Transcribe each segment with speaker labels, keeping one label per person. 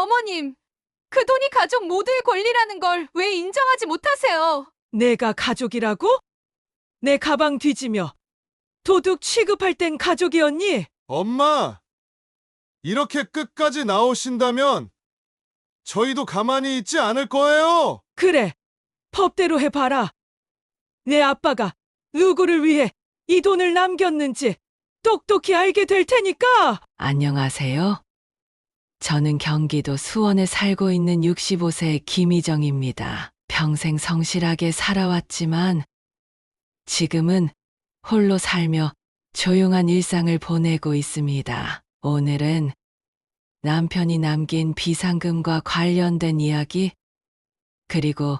Speaker 1: 어머님, 그 돈이 가족 모두의 권리라는 걸 왜 인정하지 못하세요?
Speaker 2: 내가 가족이라고? 내 가방 뒤지며 도둑 취급할 땐 가족이었니?
Speaker 3: 엄마, 이렇게 끝까지 나오신다면 저희도 가만히 있지 않을 거예요.
Speaker 2: 그래, 법대로 해봐라. 내 아빠가 누구를 위해 이 돈을 남겼는지 똑똑히 알게 될 테니까.
Speaker 4: 안녕하세요. 저는 경기도 수원에 살고 있는 65세 김희정입니다. 평생 성실하게 살아왔지만 지금은 홀로 살며 조용한 일상을 보내고 있습니다. 오늘은 남편이 남긴 비상금과 관련된 이야기, 그리고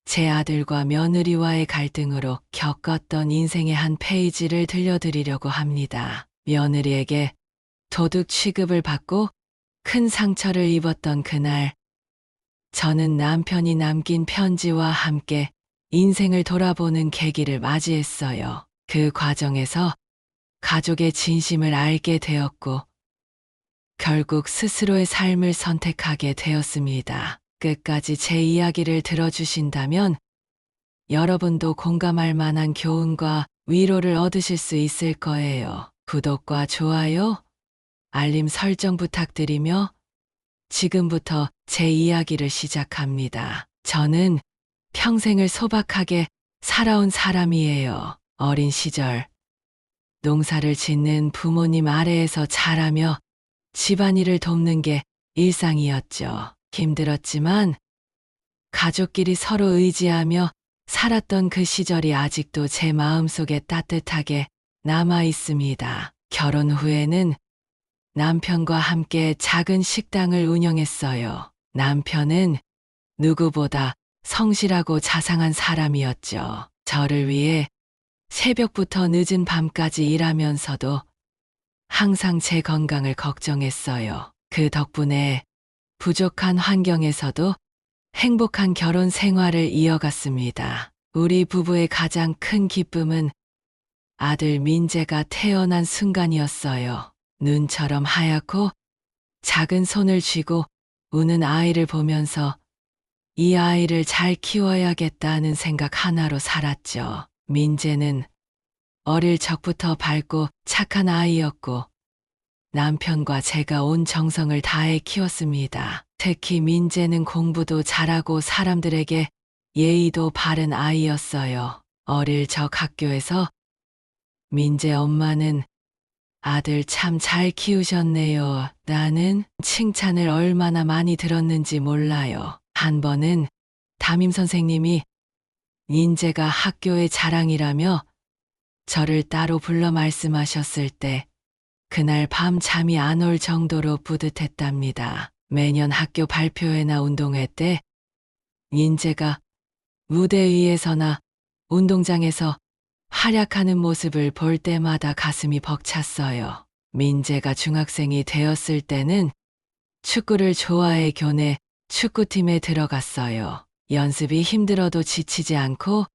Speaker 4: 제 아들과 며느리와의 갈등으로 겪었던 인생의 한 페이지를 들려드리려고 합니다. 며느리에게 도둑 취급을 받고 큰 상처를 입었던 그날, 저는 남편이 남긴 편지와 함께 인생을 돌아보는 계기를 맞이했어요. 그 과정에서 가족의 진심을 알게 되었고, 결국 스스로의 삶을 선택하게 되었습니다. 끝까지 제 이야기를 들어주신다면 여러분도 공감할 만한 교훈과 위로를 얻으실 수 있을 거예요. 구독과 좋아요, 알림 설정 부탁드리며 지금부터 제 이야기를 시작합니다. 저는 평생을 소박하게 살아온 사람이에요. 어린 시절 농사를 짓는 부모님 아래에서 자라며 집안일을 돕는 게 일상이었죠. 힘들었지만 가족끼리 서로 의지하며 살았던 그 시절이 아직도 제 마음속에 따뜻하게 남아 있습니다. 결혼 후에는 남편과 함께 작은 식당을 운영했어요. 남편은 누구보다 성실하고 자상한 사람이었죠. 저를 위해 새벽부터 늦은 밤까지 일하면서도 항상 제 건강을 걱정했어요. 그 덕분에 부족한 환경에서도 행복한 결혼 생활을 이어갔습니다. 우리 부부의 가장 큰 기쁨은 아들 민재가 태어난 순간이었어요. 눈처럼 하얗고 작은 손을 쥐고 우는 아이를 보면서 이 아이를 잘 키워야겠다는 생각 하나로 살았죠. 민재는 어릴 적부터 밝고 착한 아이였고 남편과 제가 온 정성을 다해 키웠습니다. 특히 민재는 공부도 잘하고 사람들에게 예의도 바른 아이였어요. 어릴 적 학교에서 민재 엄마는 아들 참 잘 키우셨네요. 라는 칭찬을 얼마나 많이 들었는지 몰라요. 한 번은 담임 선생님이 민재가 학교의 자랑이라며 저를 따로 불러 말씀하셨을 때 그날 밤 잠이 안 올 정도로 뿌듯했답니다. 매년 학교 발표회나 운동회 때 민재가 무대 위에서나 운동장에서 활약하는 모습을 볼 때마다 가슴이 벅찼어요. 민재가 중학생이 되었을 때는 축구를 좋아해 교내 축구팀에 들어갔어요. 연습이 힘들어도 지치지 않고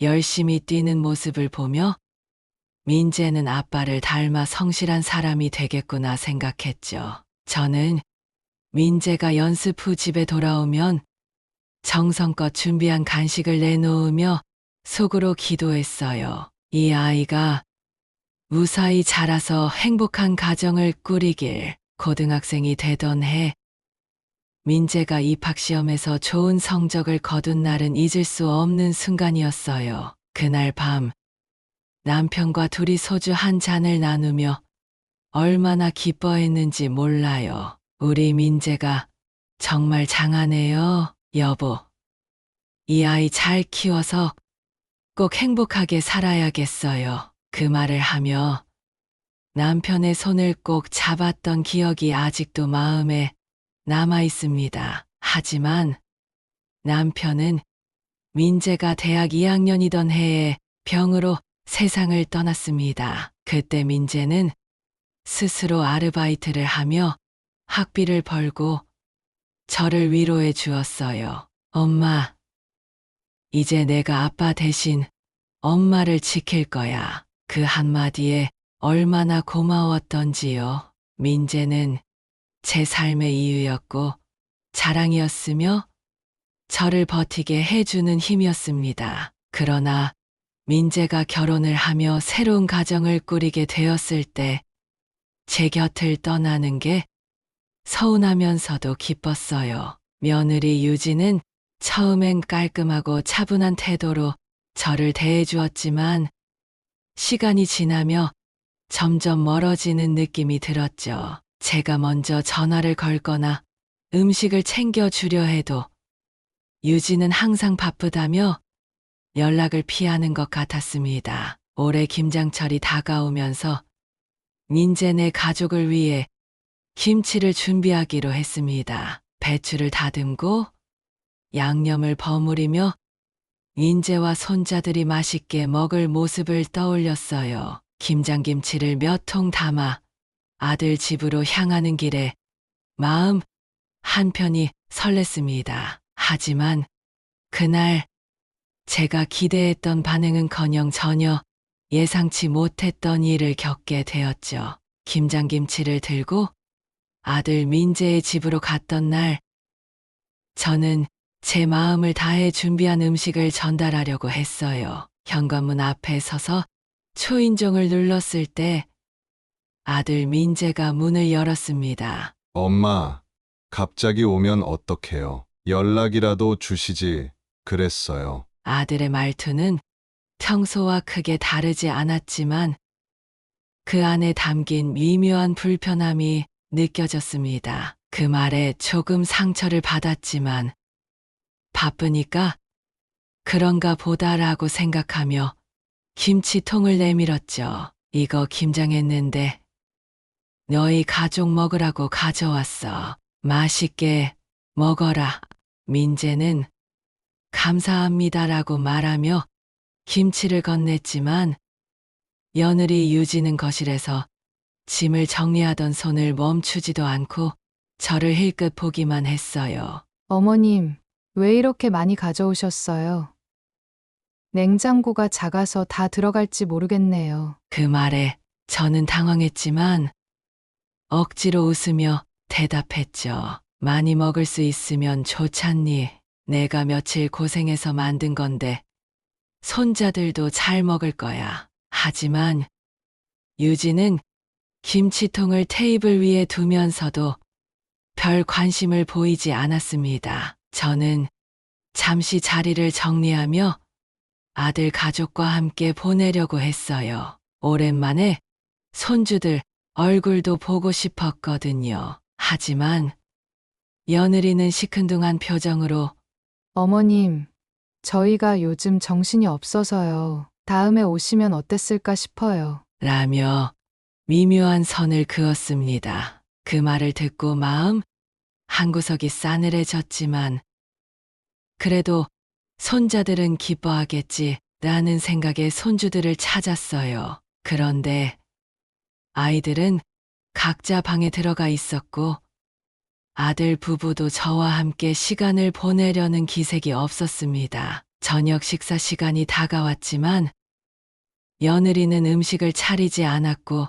Speaker 4: 열심히 뛰는 모습을 보며 민재는 아빠를 닮아 성실한 사람이 되겠구나 생각했죠. 저는 민재가 연습 후 집에 돌아오면 정성껏 준비한 간식을 내놓으며 속으로 기도했어요. 이 아이가 무사히 자라서 행복한 가정을 꾸리길. 고등학생이 되던 해 민재가 입학시험에서 좋은 성적을 거둔 날은 잊을 수 없는 순간이었어요. 그날 밤 남편과 둘이 소주 한 잔을 나누며 얼마나 기뻐했는지 몰라요. 우리 민재가 정말 장하네요, 여보. 이 아이 잘 키워서 꼭 행복하게 살아야겠어요. 그 말을 하며 남편의 손을 꼭 잡았던 기억이 아직도 마음에 남아 있습니다. 하지만 남편은 민재가 대학 2학년이던 해에 병으로 세상을 떠났습니다. 그때 민재는 스스로 아르바이트를 하며 학비를 벌고 저를 위로해 주었어요. 엄마, 이제 내가 아빠 대신 엄마를 지킬 거야. 그 한마디에 얼마나 고마웠던지요. 민재는 제 삶의 이유였고 자랑이었으며 저를 버티게 해주는 힘이었습니다. 그러나 민재가 결혼을 하며 새로운 가정을 꾸리게 되었을 때 제 곁을 떠나는 게 서운하면서도 기뻤어요. 며느리 유진은 처음엔 깔끔하고 차분한 태도로 저를 대해주었지만 시간이 지나며 점점 멀어지는 느낌이 들었죠. 제가 먼저 전화를 걸거나 음식을 챙겨주려 해도 유진은 항상 바쁘다며 연락을 피하는 것 같았습니다. 올해 김장철이 다가오면서 민재네 가족을 위해 김치를 준비하기로 했습니다. 배추를 다듬고 양념을 버무리며 민재와 손자들이 맛있게 먹을 모습을 떠올렸어요. 김장김치를 몇 통 담아 아들 집으로 향하는 길에 마음 한편이 설렜습니다. 하지만 그날 제가 기대했던 반응은커녕 전혀 예상치 못했던 일을 겪게 되었죠. 김장김치를 들고 아들 민재의 집으로 갔던 날, 저는 제 마음을 다해 준비한 음식을 전달하려고 했어요. 현관문 앞에 서서 초인종을 눌렀을 때 아들 민재가 문을 열었습니다.
Speaker 3: 엄마, 갑자기 오면 어떡해요? 연락이라도 주시지 그랬어요.
Speaker 4: 아들의 말투는 평소와 크게 다르지 않았지만 그 안에 담긴 미묘한 불편함이 느껴졌습니다. 그 말에 조금 상처를 받았지만 바쁘니까 그런가 보다라고 생각하며 김치통을 내밀었죠. 이거 김장했는데 너희 가족 먹으라고 가져왔어. 맛있게 먹어라. 민재는 감사합니다라고 말하며 김치를 건넸지만 며느리 유진은 거실에서 짐을 정리하던 손을 멈추지도 않고 저를 힐끗 보기만 했어요.
Speaker 5: 어머님, 왜 이렇게 많이 가져오셨어요? 냉장고가 작아서 다 들어갈지 모르겠네요.
Speaker 4: 그 말에 저는 당황했지만 억지로 웃으며 대답했죠. 많이 먹을 수 있으면 좋잖니. 내가 며칠 고생해서 만든 건데 손자들도 잘 먹을 거야. 하지만 유진은 김치통을 테이블 위에 두면서도 별 관심을 보이지 않았습니다. 저는 잠시 자리를 정리하며 아들 가족과 함께 보내려고 했어요. 오랜만에 손주들 얼굴도 보고 싶었거든요. 하지만 며느리는 시큰둥한 표정으로
Speaker 5: 어머님, 저희가 요즘 정신이 없어서요. 다음에 오시면 어땠을까 싶어요.
Speaker 4: 라며 미묘한 선을 그었습니다. 그 말을 듣고 마음 한구석이 싸늘해졌지만 그래도 손자들은 기뻐하겠지 라는 생각에 손주들을 찾았어요. 그런데 아이들은 각자 방에 들어가 있었고 아들 부부도 저와 함께 시간을 보내려는 기색이 없었습니다. 저녁 식사 시간이 다가왔지만 며느리는 음식을 차리지 않았고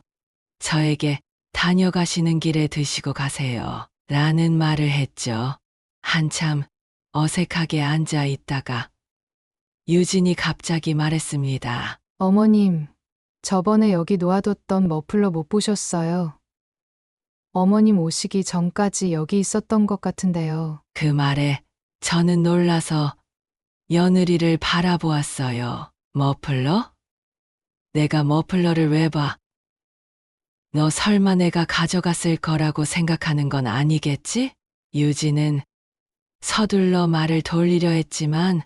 Speaker 4: 저에게 다녀가시는 길에 드시고 가세요. 라는 말을 했죠. 한참 어색하게 앉아 있다가 유진이 갑자기 말했습니다.
Speaker 5: 어머님, 저번에 여기 놓아뒀던 머플러 못 보셨어요? 어머님 오시기 전까지 여기 있었던 것 같은데요.
Speaker 4: 그 말에 저는 놀라서 며느리를 바라보았어요. 머플러? 내가 머플러를 왜 봐? 너 설마 내가 가져갔을 거라고 생각하는 건 아니겠지? 유진은 서둘러 말을 돌리려 했지만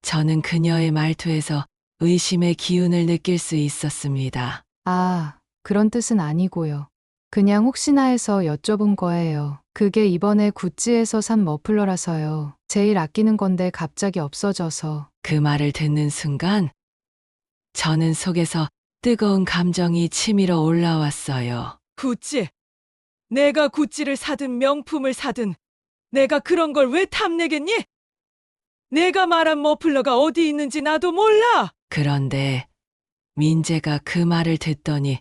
Speaker 4: 저는 그녀의 말투에서 의심의 기운을 느낄 수 있었습니다.
Speaker 5: 아, 그런 뜻은 아니고요. 그냥 혹시나 해서 여쭤본 거예요. 그게 이번에 구찌에서 산 머플러라서요. 제일 아끼는 건데 갑자기 없어져서.
Speaker 4: 그 말을 듣는 순간 저는 속에서 뜨거운 감정이 치밀어 올라왔어요.
Speaker 2: 구찌. 내가 구찌를 사든 명품을 사든 내가 그런 걸 왜 탐내겠니? 내가 말한 머플러가 어디 있는지 나도 몰라.
Speaker 4: 그런데 민재가 그 말을 듣더니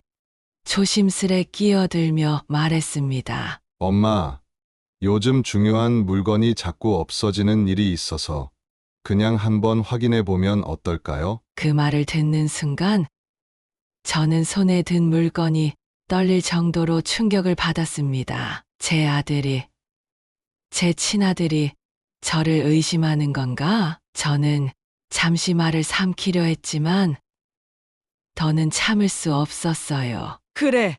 Speaker 4: 조심스레 끼어들며 말했습니다.
Speaker 3: 엄마, 요즘 중요한 물건이 자꾸 없어지는 일이 있어서 그냥 한번 확인해 보면 어떨까요?
Speaker 4: 그 말을 듣는 순간 저는 손에 든 물건이 떨릴 정도로 충격을 받았습니다. 제 아들이, 제 친아들이 저를 의심하는 건가? 저는 잠시 말을 삼키려 했지만 더는 참을 수 없었어요.
Speaker 2: 그래.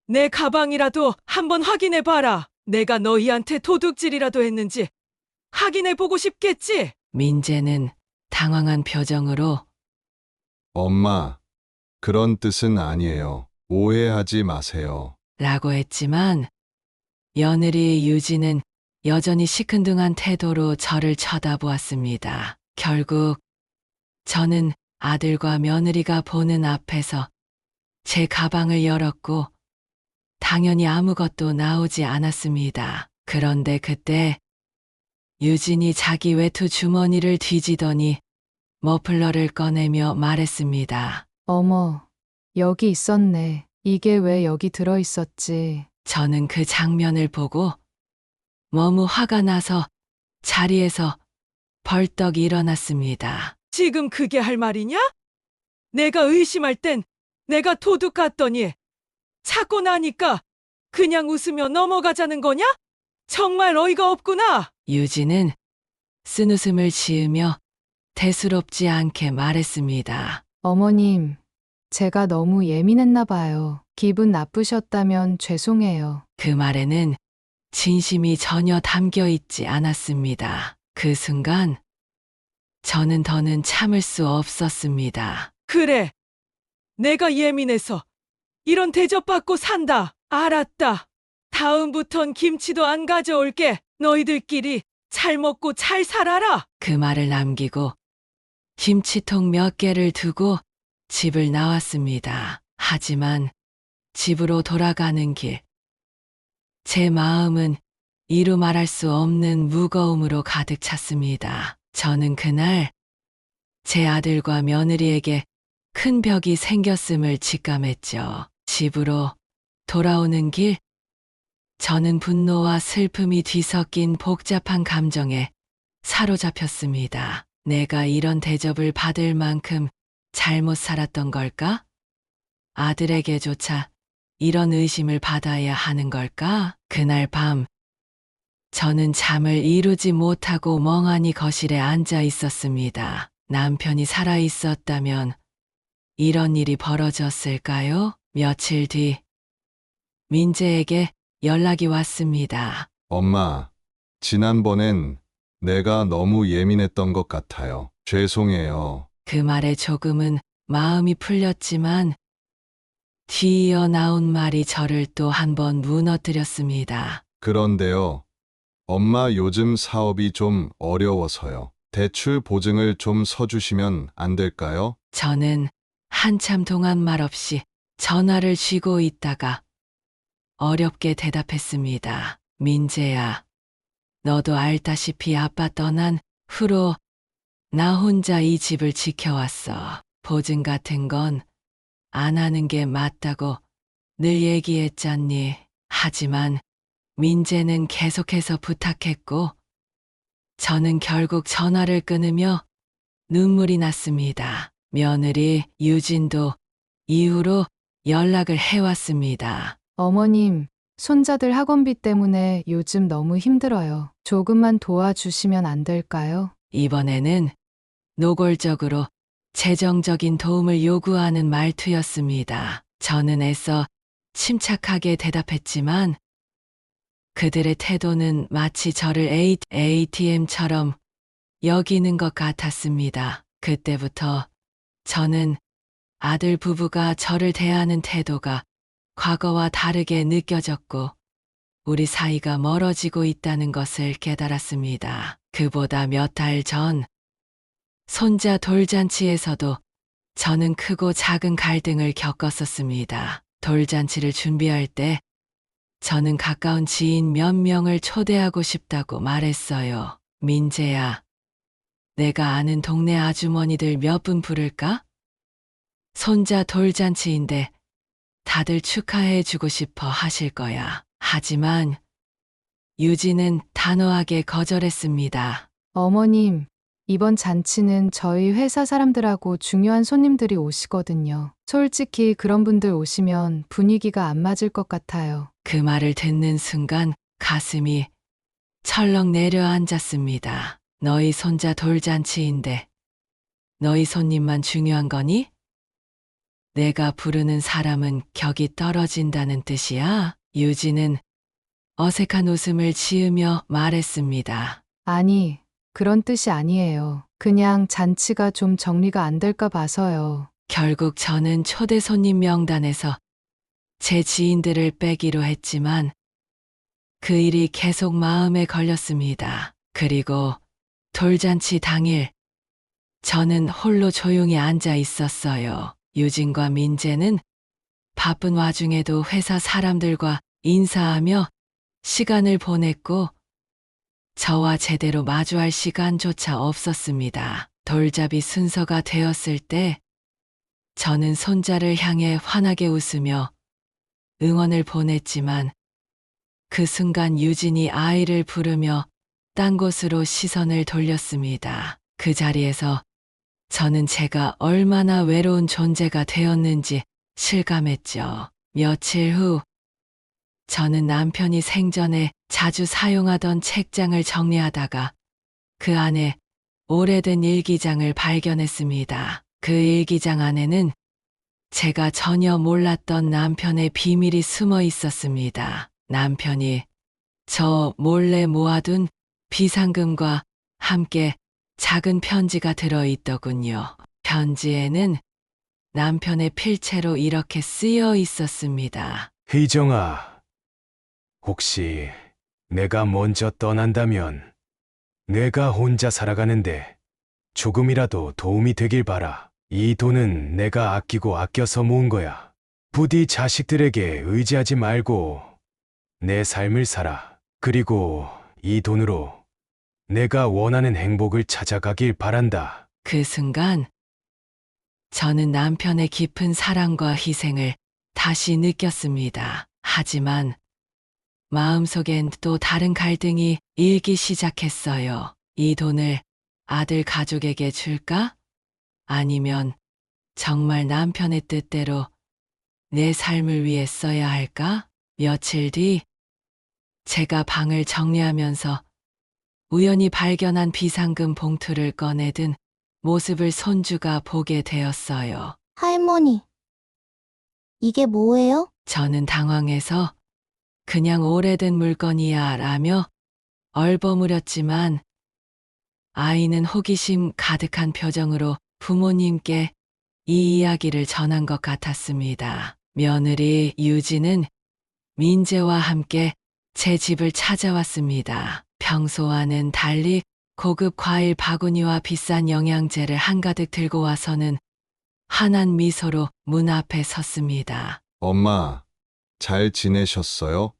Speaker 2: 내 가방이라도 한번 확인해 봐라. 내가 너희한테 도둑질이라도 했는지 확인해 보고 싶겠지?
Speaker 4: 민재는 당황한 표정으로
Speaker 3: 엄마, 그런 뜻은 아니에요. 오해하지 마세요.
Speaker 4: 라고 했지만 며느리 유진은 여전히 시큰둥한 태도로 저를 쳐다보았습니다. 결국 저는 아들과 며느리가 보는 앞에서 제 가방을 열었고 당연히 아무것도 나오지 않았습니다. 그런데 그때 유진이 자기 외투 주머니를 뒤지더니 머플러를 꺼내며 말했습니다.
Speaker 5: 어머, 여기 있었네. 이게 왜 여기 들어 있었지?
Speaker 4: 저는 그 장면을 보고 너무 화가 나서 자리에서 벌떡 일어났습니다.
Speaker 2: 지금 그게 할 말이냐? 내가 의심할 땐 내가 도둑 같더니 찾고 나니까 그냥 웃으며 넘어가자는 거냐? 정말 어이가 없구나.
Speaker 4: 유진은 쓴웃음을 지으며 대수롭지 않게 말했습니다.
Speaker 5: 어머님, 제가 너무 예민했나 봐요. 기분 나쁘셨다면 죄송해요.
Speaker 4: 그 말에는 진심이 전혀 담겨 있지 않았습니다. 그 순간 저는 더는 참을 수 없었습니다.
Speaker 2: 그래. 내가 예민해서 이런 대접받고 산다. 알았다. 다음부턴 김치도 안 가져올게. 너희들끼리 잘 먹고 잘 살아라.
Speaker 4: 그 말을 남기고 김치통 몇 개를 두고 집을 나왔습니다. 하지만 집으로 돌아가는 길, 제 마음은 이루 말할 수 없는 무거움으로 가득 찼습니다. 저는 그날 제 아들과 며느리에게 큰 벽이 생겼음을 직감했죠. 집으로 돌아오는 길, 저는 분노와 슬픔이 뒤섞인 복잡한 감정에 사로잡혔습니다. 내가 이런 대접을 받을 만큼 잘못 살았던 걸까? 아들에게조차 이런 의심을 받아야 하는 걸까? 그날 밤, 저는 잠을 이루지 못하고 멍하니 거실에 앉아 있었습니다. 남편이 살아 있었다면 이런 일이 벌어졌을까요? 며칠 뒤, 민재에게 연락이 왔습니다.
Speaker 3: 엄마, 지난번엔 내가 너무 예민했던 것 같아요. 죄송해요.
Speaker 4: 그 말에 조금은 마음이 풀렸지만 뒤이어 나온 말이 저를 또 한 번 무너뜨렸습니다.
Speaker 3: 그런데요. 엄마 요즘 사업이 좀 어려워서요. 대출 보증을 좀 서주시면 안 될까요?
Speaker 4: 저는 한참 동안 말없이 전화를 쥐고 있다가 어렵게 대답했습니다. 민재야, 너도 알다시피 아빠 떠난 후로 나 혼자 이 집을 지켜왔어. 보증 같은 건 안 하는 게 맞다고 늘 얘기했잖니. 하지만 민재는 계속해서 부탁했고 저는 결국 전화를 끊으며 눈물이 났습니다. 며느리 유진도 이후로 연락을 해왔습니다.
Speaker 5: 어머님, 손자들 학원비 때문에 요즘 너무 힘들어요. 조금만 도와주시면 안 될까요?
Speaker 4: 이번에는 노골적으로 재정적인 도움을 요구하는 말투였습니다. 저는 애써 침착하게 대답했지만 그들의 태도는 마치 저를 ATM처럼 여기는 것 같았습니다. 그때부터 저는 아들 부부가 저를 대하는 태도가 과거와 다르게 느껴졌고 우리 사이가 멀어지고 있다는 것을 깨달았습니다. 그보다 몇 달 전 손자 돌잔치에서도 저는 크고 작은 갈등을 겪었었습니다. 돌잔치를 준비할 때 저는 가까운 지인 몇 명을 초대하고 싶다고 말했어요. 민재야, 내가 아는 동네 아주머니들 몇 분 부를까? 손자 돌잔치인데 다들 축하해 주고 싶어 하실 거야. 하지만 유진은 단호하게 거절했습니다.
Speaker 5: 어머님, 이번 잔치는 저희 회사 사람들하고 중요한 손님들이 오시거든요. 솔직히 그런 분들 오시면 분위기가 안 맞을 것 같아요.
Speaker 4: 그 말을 듣는 순간 가슴이 철렁 내려앉았습니다. 너희 손자 돌잔치인데 너희 손님만 중요한 거니? 내가 부르는 사람은 격이 떨어진다는 뜻이야? 유진은 어색한 웃음을 지으며 말했습니다.
Speaker 5: 아니, 그런 뜻이 아니에요. 그냥 잔치가 좀 정리가 안 될까 봐서요.
Speaker 4: 결국 저는 초대 손님 명단에서 제 지인들을 빼기로 했지만 그 일이 계속 마음에 걸렸습니다. 그리고 돌잔치 당일 저는 홀로 조용히 앉아 있었어요. 유진과 민재는 바쁜 와중에도 회사 사람들과 인사하며 시간을 보냈고 저와 제대로 마주할 시간조차 없었습니다. 돌잡이 순서가 되었을 때 저는 손자를 향해 환하게 웃으며 응원을 보냈지만 그 순간 유진이 아이를 부르며 딴 곳으로 시선을 돌렸습니다. 그 자리에서 저는 제가 얼마나 외로운 존재가 되었는지 실감했죠. 며칠 후 저는 남편이 생전에 자주 사용하던 책장을 정리하다가 그 안에 오래된 일기장을 발견했습니다. 그 일기장 안에는 제가 전혀 몰랐던 남편의 비밀이 숨어 있었습니다. 남편이 저 몰래 모아둔 비상금과 함께 작은 편지가 들어있더군요. 편지에는 남편의 필체로 이렇게 쓰여 있었습니다.
Speaker 6: 희정아, 혹시 내가 먼저 떠난다면 내가 혼자 살아가는데 조금이라도 도움이 되길 바라. 이 돈은 내가 아끼고 아껴서 모은 거야. 부디 자식들에게 의지하지 말고 내 삶을 살아. 그리고 이 돈으로 내가 원하는 행복을 찾아가길 바란다.
Speaker 4: 그 순간 저는 남편의 깊은 사랑과 희생을 다시 느꼈습니다. 하지만 마음속엔 또 다른 갈등이 일기 시작했어요. 이 돈을 아들 가족에게 줄까? 아니면 정말 남편의 뜻대로 내 삶을 위해 써야 할까? 며칠 뒤 제가 방을 정리하면서 우연히 발견한 비상금 봉투를 꺼내든 모습을 손주가 보게 되었어요.
Speaker 7: 할머니, 이게 뭐예요?
Speaker 4: 저는 당황해서 그냥 오래된 물건이야 라며 얼버무렸지만 아이는 호기심 가득한 표정으로 부모님께 이 이야기를 전한 것 같았습니다. 며느리 유진은 민재와 함께 제 집을 찾아왔습니다. 평소와는 달리 고급 과일 바구니와 비싼 영양제를 한가득 들고 와서는 환한 미소로 문 앞에 섰습니다.
Speaker 3: 엄마, 잘 지내셨어요?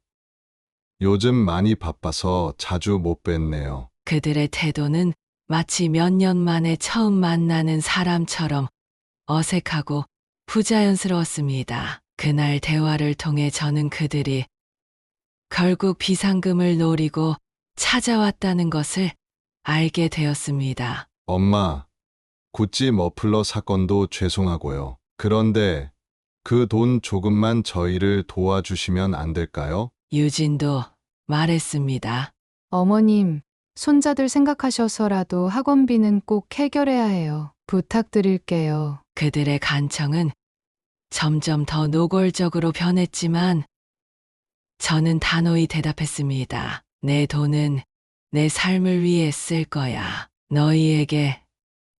Speaker 3: 요즘 많이 바빠서 자주 못 뵀네요.
Speaker 4: 그들의 태도는 마치 몇 년 만에 처음 만나는 사람처럼 어색하고 부자연스러웠습니다. 그날 대화를 통해 저는 그들이 결국 비상금을 노리고 찾아왔다는 것을 알게 되었습니다.
Speaker 3: 엄마, 구찌 머플러 사건도 죄송하고요. 그런데 그 돈 조금만 저희를 도와주시면 안 될까요?
Speaker 4: 유진도 말했습니다.
Speaker 5: 어머님, 손자들 생각하셔서라도 학원비는 꼭 해결해야 해요. 부탁드릴게요.
Speaker 4: 그들의 간청은 점점 더 노골적으로 변했지만 저는 단호히 대답했습니다. 내 돈은 내 삶을 위해 쓸 거야. 너희에게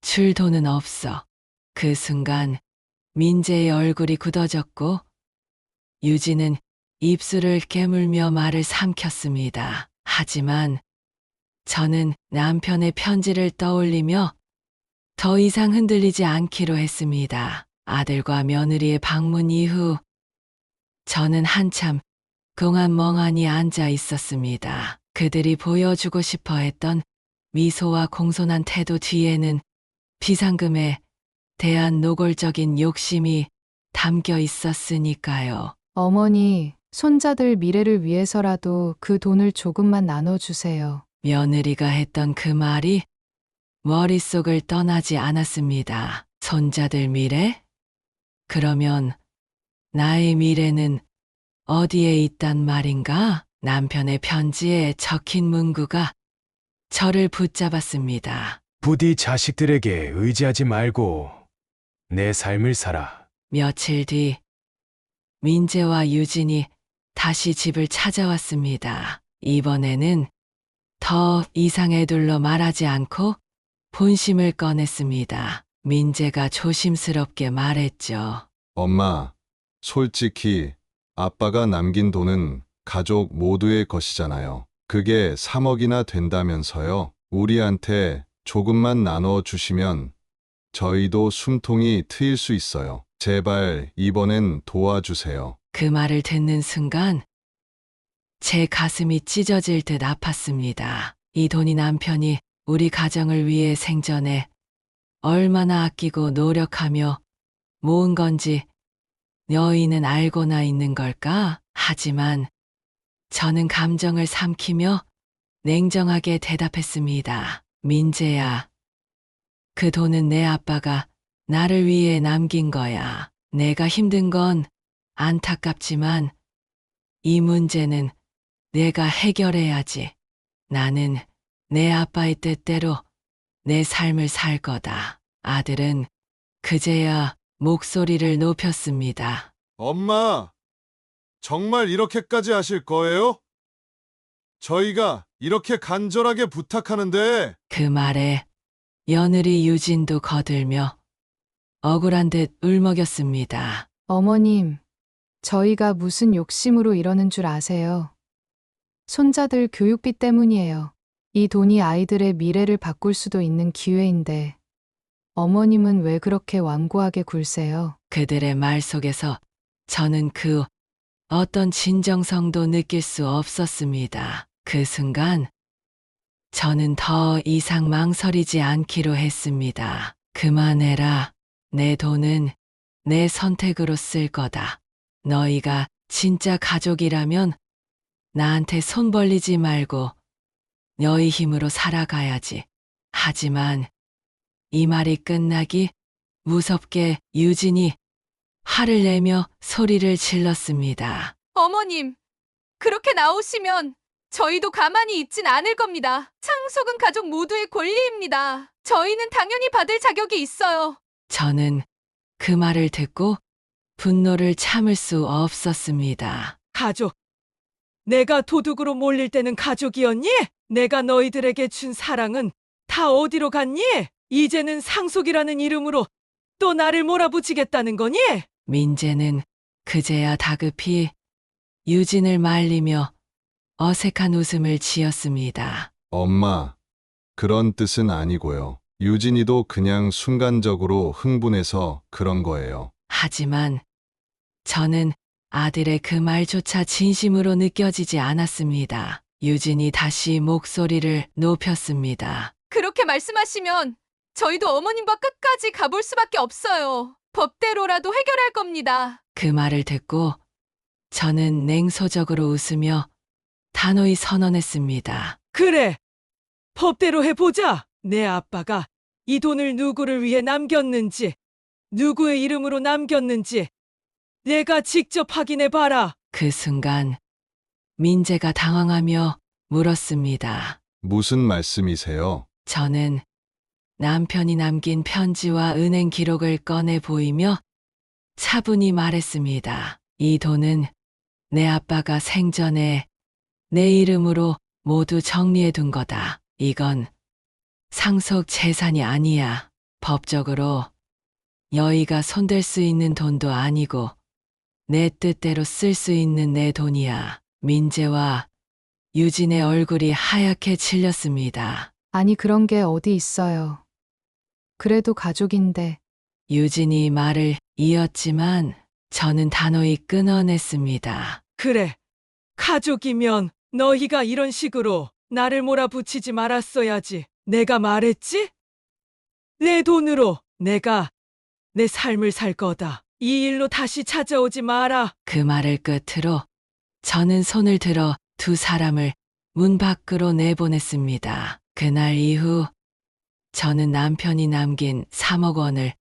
Speaker 4: 줄 돈은 없어. 그 순간 민재의 얼굴이 굳어졌고 유진은 입술을 깨물며 말을 삼켰습니다. 하지만 저는 남편의 편지를 떠올리며 더 이상 흔들리지 않기로 했습니다. 아들과 며느리의 방문 이후 저는 한참 동안 멍하니 앉아 있었습니다. 그들이 보여주고 싶어 했던 미소와 공손한 태도 뒤에는 비상금에 대한 노골적인 욕심이 담겨 있었으니까요.
Speaker 5: 어머니, 손자들 미래를 위해서라도 그 돈을 조금만 나눠주세요.
Speaker 4: 며느리가 했던 그 말이 머릿속을 떠나지 않았습니다. 손자들 미래? 그러면 나의 미래는 어디에 있단 말인가? 남편의 편지에 적힌 문구가 저를 붙잡았습니다.
Speaker 6: 부디 자식들에게 의지하지 말고 내 삶을 살아.
Speaker 4: 며칠 뒤 민재와 유진이 다시 집을 찾아왔습니다. 이번에는 더 이상 애둘러 말하지 않고 본심을 꺼냈습니다. 민재가 조심스럽게 말했죠.
Speaker 3: 엄마, 솔직히 아빠가 남긴 돈은 가족 모두의 것이잖아요. 그게 3억이나 된다면서요. 우리한테 조금만 나눠 주시면 저희도 숨통이 트일 수 있어요. 제발 이번엔 도와주세요.
Speaker 4: 그 말을 듣는 순간 제 가슴이 찢어질 듯 아팠습니다. 이 돈이 남편이 우리 가정을 위해 생전에 얼마나 아끼고 노력하며 모은 건지 여인은 알고나 있는 걸까? 하지만 저는 감정을 삼키며 냉정하게 대답했습니다. 민재야, 그 돈은 내 아빠가 나를 위해 남긴 거야. 내가 힘든 건 안타깝지만 이 문제는 내가 해결해야지. 나는 내 아빠의 뜻대로 내 삶을 살 거다. 아들은 그제야 목소리를 높였습니다.
Speaker 3: 엄마, 정말 이렇게까지 하실 거예요? 저희가 이렇게 간절하게 부탁하는데.
Speaker 4: 그 말에 며느리 유진도 거들며 억울한 듯 울먹였습니다.
Speaker 5: 어머님, 저희가 무슨 욕심으로 이러는 줄 아세요? 손자들 교육비 때문이에요. 이 돈이 아이들의 미래를 바꿀 수도 있는 기회인데, 어머님은 왜 그렇게 완고하게 굴세요?
Speaker 4: 그들의 말 속에서 저는 그 어떤 진정성도 느낄 수 없었습니다. 그 순간 저는 더 이상 망설이지 않기로 했습니다. 그만해라. 내 돈은 내 선택으로 쓸 거다. 너희가 진짜 가족이라면 나한테 손 벌리지 말고 너희 힘으로 살아가야지. 하지만 이 말이 끝나기 무섭게 유진이 화를 내며 소리를 질렀습니다.
Speaker 1: 어머님, 그렇게 나오시면 저희도 가만히 있진 않을 겁니다. 상속은 가족 모두의 권리입니다. 저희는 당연히 받을 자격이 있어요.
Speaker 4: 저는 그 말을 듣고 분노를 참을 수 없었습니다.
Speaker 2: 가족. 내가 도둑으로 몰릴 때는 가족이었니? 내가 너희들에게 준 사랑은 다 어디로 갔니? 이제는 상속이라는 이름으로 또 나를 몰아붙이겠다는 거니?
Speaker 4: 민재는 그제야 다급히 유진을 말리며 어색한 웃음을 지었습니다.
Speaker 3: 엄마, 그런 뜻은 아니고요. 유진이도 그냥 순간적으로 흥분해서 그런 거예요.
Speaker 4: 하지만 저는 아들의 그 말조차 진심으로 느껴지지 않았습니다. 유진이 다시 목소리를 높였습니다.
Speaker 1: 그렇게 말씀하시면 저희도 어머님과 끝까지 가볼 수밖에 없어요. 법대로라도 해결할 겁니다.
Speaker 4: 그 말을 듣고 저는 냉소적으로 웃으며 단호히 선언했습니다.
Speaker 2: 그래. 법대로 해보자. 내 아빠가 이 돈을 누구를 위해 남겼는지, 누구의 이름으로 남겼는지 내가 직접 확인해 봐라.
Speaker 4: 그 순간 민재가 당황하며 물었습니다.
Speaker 3: 무슨 말씀이세요?
Speaker 4: 저는 남편이 남긴 편지와 은행 기록을 꺼내 보이며 차분히 말했습니다. 이 돈은 내 아빠가 생전에 내 이름으로 모두 정리해 둔 거다. 이건 상속 재산이 아니야. 법적으로 여의가 손댈 수 있는 돈도 아니고 내 뜻대로 쓸 수 있는 내 돈이야. 민재와 유진의 얼굴이 하얗게 질렸습니다.
Speaker 5: 아니, 그런 게 어디 있어요. 그래도 가족인데.
Speaker 4: 유진이 말을 이었지만 저는 단호히 끊어냈습니다.
Speaker 2: 그래. 가족이면 너희가 이런 식으로 나를 몰아붙이지 말았어야지. 내가 말했지? 내 돈으로 내가 내 삶을 살 거다. 이 일로 다시 찾아오지 마라.
Speaker 4: 그 말을 끝으로 저는 손을 들어 두 사람을 문 밖으로 내보냈습니다. 그날 이후 저는 남편이 남긴 3억 원을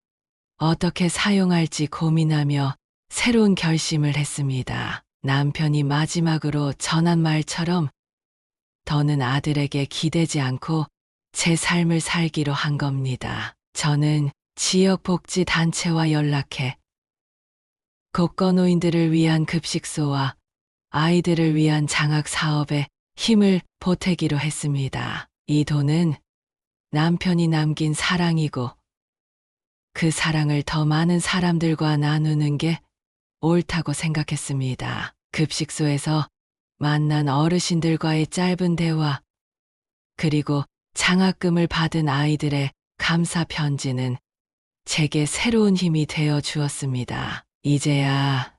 Speaker 4: 어떻게 사용할지 고민하며 새로운 결심을 했습니다. 남편이 마지막으로 전한 말처럼 더는 아들에게 기대지 않고 제 삶을 살기로 한 겁니다. 저는 지역복지단체와 연락해 독거노인들을 위한 급식소와 아이들을 위한 장학 사업에 힘을 보태기로 했습니다. 이 돈은 남편이 남긴 사랑이고 그 사랑을 더 많은 사람들과 나누는 게 옳다고 생각했습니다. 급식소에서 만난 어르신들과의 짧은 대화, 그리고 장학금을 받은 아이들의 감사 편지는 제게 새로운 힘이 되어 주었습니다. 이제야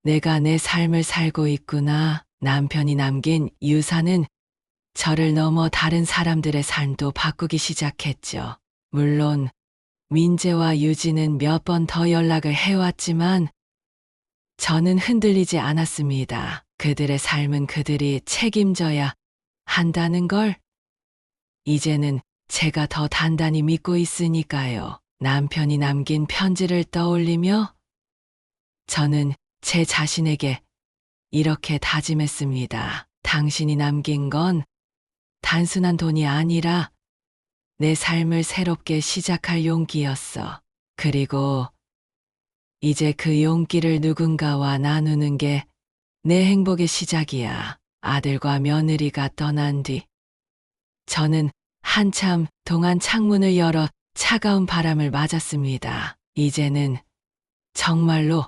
Speaker 4: 내가 내 삶을 살고 있구나. 남편이 남긴 유산은 저를 넘어 다른 사람들의 삶도 바꾸기 시작했죠. 물론 민재와 유진은 몇 번 더 연락을 해왔지만 저는 흔들리지 않았습니다. 그들의 삶은 그들이 책임져야 한다는 걸 이제는 제가 더 단단히 믿고 있으니까요. 남편이 남긴 편지를 떠올리며 저는 제 자신에게 이렇게 다짐했습니다. 당신이 남긴 건 단순한 돈이 아니라 내 삶을 새롭게 시작할 용기였어. 그리고 이제 그 용기를 누군가와 나누는 게 내 행복의 시작이야. 아들과 며느리가 떠난 뒤 저는 한참 동안 창문을 열어 차가운 바람을 맞았습니다. 이제는 정말로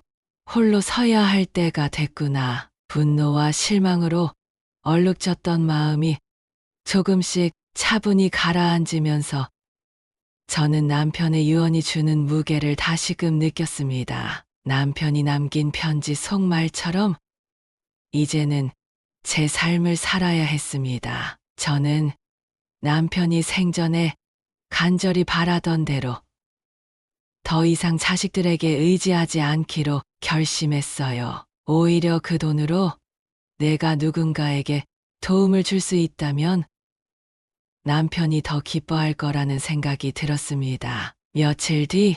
Speaker 4: 홀로 서야 할 때가 됐구나. 분노와 실망으로 얼룩졌던 마음이 조금씩 차분히 가라앉으면서 저는 남편의 유언이 주는 무게를 다시금 느꼈습니다. 남편이 남긴 편지 속말처럼 이제는 제 삶을 살아야 했습니다. 저는 남편이 생전에 간절히 바라던 대로 더 이상 자식들에게 의지하지 않기로 결심했어요. 오히려 그 돈으로 내가 누군가에게 도움을 줄 수 있다면 남편이 더 기뻐할 거라는 생각이 들었습니다. 며칠 뒤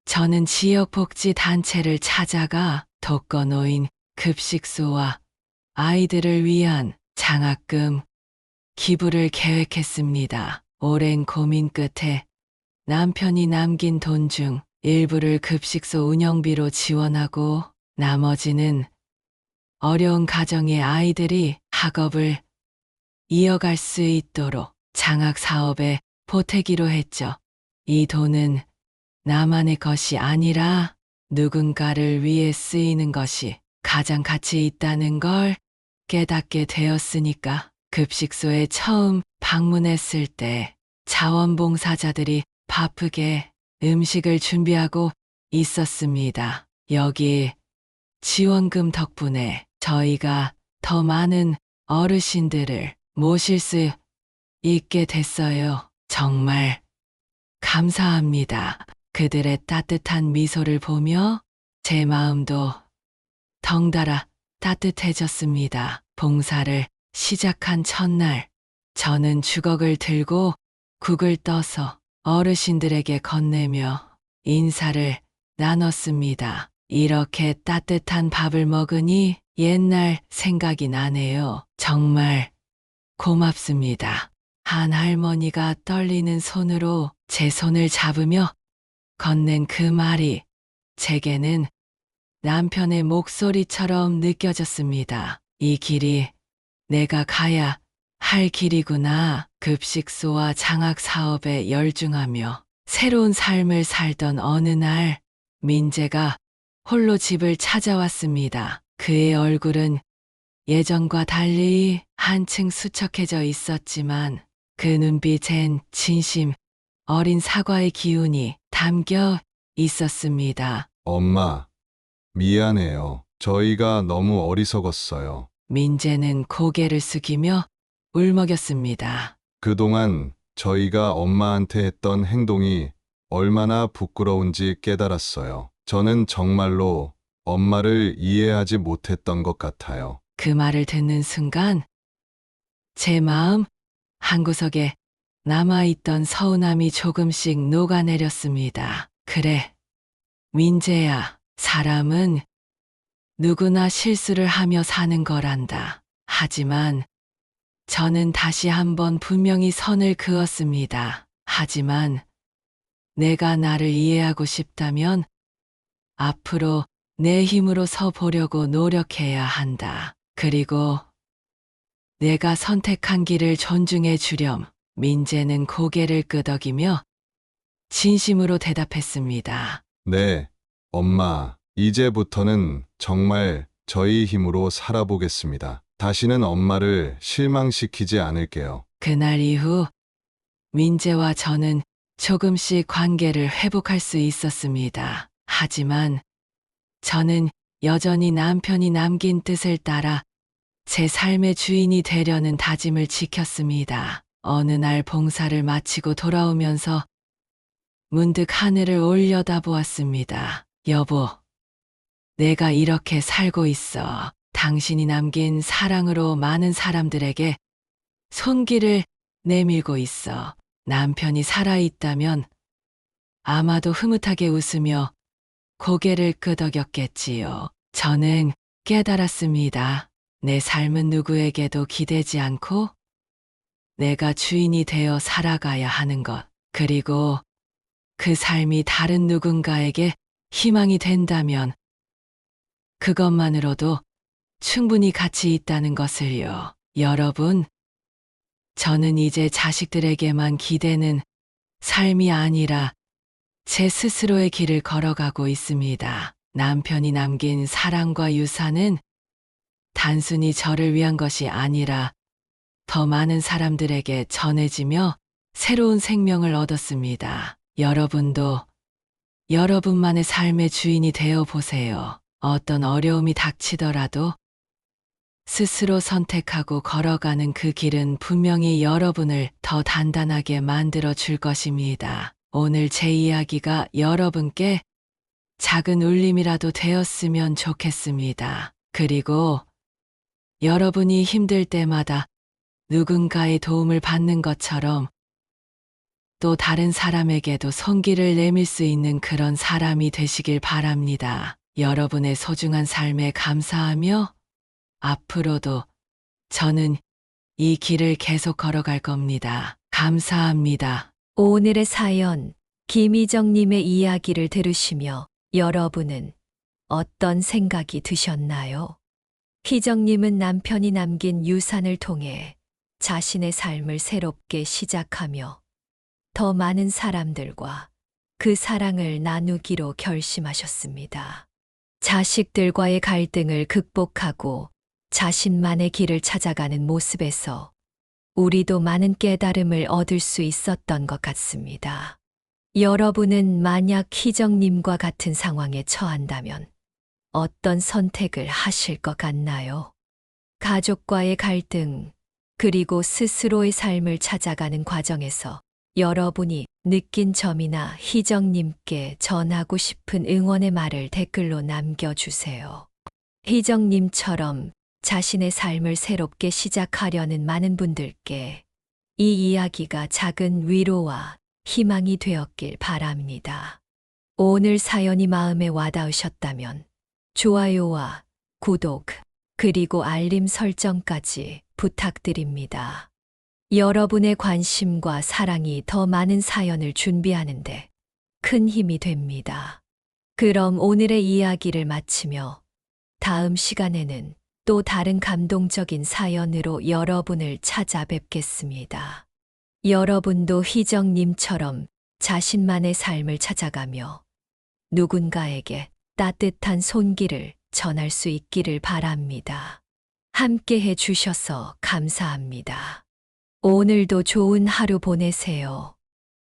Speaker 4: 저는 지역복지단체를 찾아가 독거노인 급식소와 아이들을 위한 장학금 기부를 계획했습니다. 오랜 고민 끝에 남편이 남긴 돈 중 일부를 급식소 운영비로 지원하고 나머지는 어려운 가정의 아이들이 학업을 이어갈 수 있도록 장학 사업에 보태기로 했죠. 이 돈은 나만의 것이 아니라 누군가를 위해 쓰이는 것이 가장 가치 있다는 걸 깨닫게 되었으니까. 급식소에 처음 방문했을 때 자원봉사자들이 바쁘게 음식을 준비하고 있었습니다. 여기 지원금 덕분에 저희가 더 많은 어르신들을 모실 수 있게 됐어요. 정말 감사합니다. 그들의 따뜻한 미소를 보며 제 마음도 덩달아 따뜻해졌습니다. 봉사를 시작한 첫날, 저는 주걱을 들고 국을 떠서 어르신들에게 건네며 인사를 나눴습니다. 이렇게 따뜻한 밥을 먹으니 옛날 생각이 나네요. 정말 고맙습니다. 한 할머니가 떨리는 손으로 제 손을 잡으며 건넨 그 말이 제게는 남편의 목소리처럼 느껴졌습니다. 이 길이 내가 가야 할 길이구나. 급식소와 장학 사업에 열중하며 새로운 삶을 살던 어느 날 민재가 홀로 집을 찾아왔습니다. 그의 얼굴은 예전과 달리 한층 수척해져 있었지만 그 눈빛엔 진심 어린 사과의 기운이 담겨 있었습니다.
Speaker 3: 엄마, 미안해요. 저희가 너무 어리석었어요.
Speaker 4: 민재는 고개를 숙이며 울먹였습니다.
Speaker 3: 그동안 저희가 엄마한테 했던 행동이 얼마나 부끄러운지 깨달았어요. 저는 정말로 엄마를 이해하지 못했던 것 같아요.
Speaker 4: 그 말을 듣는 순간 제 마음 한구석에 남아있던 서운함이 조금씩 녹아내렸습니다. 그래, 민재야, 사람은 누구나 실수를 하며 사는 거란다. 하지만 저는 다시 한번 분명히 선을 그었습니다. 하지만 내가 나를 이해하고 싶다면 앞으로 내 힘으로 서 보려고 노력해야 한다. 그리고 내가 선택한 길을 존중해 주렴. 민재는 고개를 끄덕이며 진심으로 대답했습니다.
Speaker 3: 네, 엄마, 이제부터는 정말 저희 힘으로 살아보겠습니다. 다시는 엄마를 실망시키지 않을게요.
Speaker 4: 그날 이후 민재와 저는 조금씩 관계를 회복할 수 있었습니다. 하지만 저는 여전히 남편이 남긴 뜻을 따라 제 삶의 주인이 되려는 다짐을 지켰습니다. 어느 날 봉사를 마치고 돌아오면서 문득 하늘을 올려다보았습니다. 여보, 내가 이렇게 살고 있어. 당신이 남긴 사랑으로 많은 사람들에게 손길을 내밀고 있어. 남편이 살아있다면 아마도 흐뭇하게 웃으며 고개를 끄덕였겠지요. 저는 깨달았습니다. 내 삶은 누구에게도 기대지 않고 내가 주인이 되어 살아가야 하는 것. 그리고 그 삶이 다른 누군가에게 희망이 된다면 그것만으로도 충분히 가치 있다는 것을요. 여러분, 저는 이제 자식들에게만 기대는 삶이 아니라 제 스스로의 길을 걸어가고 있습니다. 남편이 남긴 사랑과 유산은 단순히 저를 위한 것이 아니라 더 많은 사람들에게 전해지며 새로운 생명을 얻었습니다. 여러분도 여러분만의 삶의 주인이 되어 보세요. 어떤 어려움이 닥치더라도 스스로 선택하고 걸어가는 그 길은 분명히 여러분을 더 단단하게 만들어 줄 것입니다. 오늘 제 이야기가 여러분께 작은 울림이라도 되었으면 좋겠습니다. 그리고 여러분이 힘들 때마다 누군가의 도움을 받는 것처럼 또 다른 사람에게도 손길을 내밀 수 있는 그런 사람이 되시길 바랍니다. 여러분의 소중한 삶에 감사하며 앞으로도 저는 이 길을 계속 걸어갈 겁니다. 감사합니다.
Speaker 8: 오늘의 사연, 김희정님의 이야기를 들으시며 여러분은 어떤 생각이 드셨나요? 희정님은 남편이 남긴 유산을 통해 자신의 삶을 새롭게 시작하며 더 많은 사람들과 그 사랑을 나누기로 결심하셨습니다. 자식들과의 갈등을 극복하고 자신만의 길을 찾아가는 모습에서 우리도 많은 깨달음을 얻을 수 있었던 것 같습니다. 여러분은 만약 희정님과 같은 상황에 처한다면 어떤 선택을 하실 것 같나요? 가족과의 갈등, 그리고 스스로의 삶을 찾아가는 과정에서 여러분이 느낀 점이나 희정님께 전하고 싶은 응원의 말을 댓글로 남겨주세요. 희정님처럼 자신의 삶을 새롭게 시작하려는 많은 분들께 이 이야기가 작은 위로와 희망이 되었길 바랍니다. 오늘 사연이 마음에 와닿으셨다면 좋아요와 구독, 그리고 알림 설정까지 부탁드립니다. 여러분의 관심과 사랑이 더 많은 사연을 준비하는데 큰 힘이 됩니다. 그럼 오늘의 이야기를 마치며 다음 시간에는 또 다른 감동적인 사연으로 여러분을 찾아뵙겠습니다. 여러분도 희정님처럼 자신만의 삶을 찾아가며 누군가에게 따뜻한 손길을 전할 수 있기를 바랍니다. 함께 해주셔서 감사합니다. 오늘도 좋은 하루 보내세요.